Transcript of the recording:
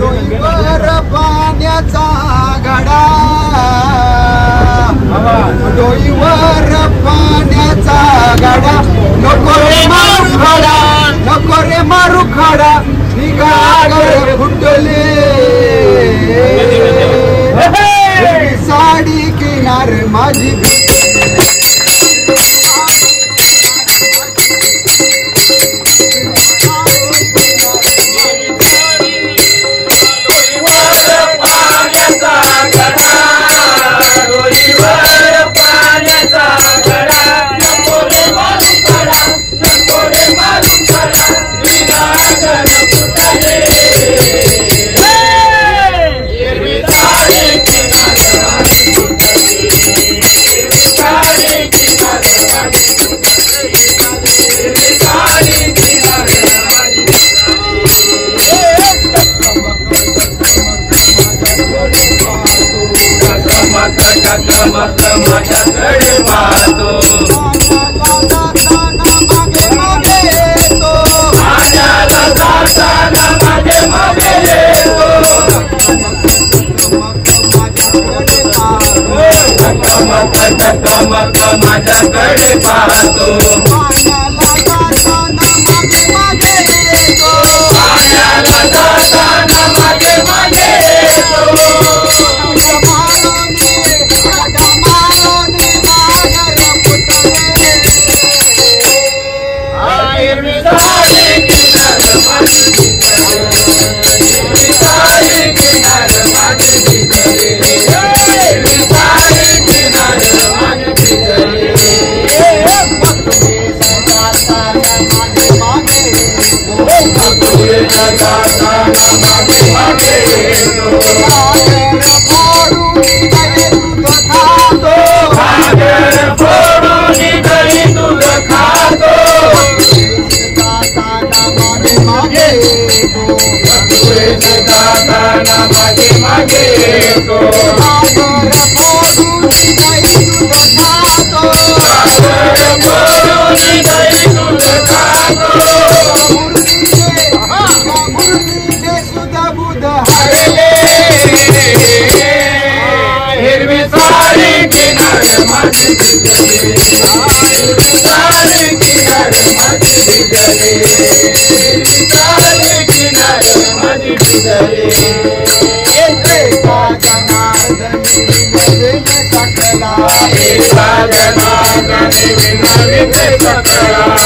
डोईवर पाण्याचा घडा, डोईवर पाण्याचा घडा, नको रे मारू खडा, नको रे मारू खडा, निघागर फुटले साडी किनार माझी माझ्याकडे पाहतो, मागे मागे येतो, माझ्याला जाताना मागे मागे येतो, टकमक माझ्याकडे पाहतो, माझ्याला जाताना मागे मागे येतो, माझ्याला जाताना मागे मागे येतो, सकला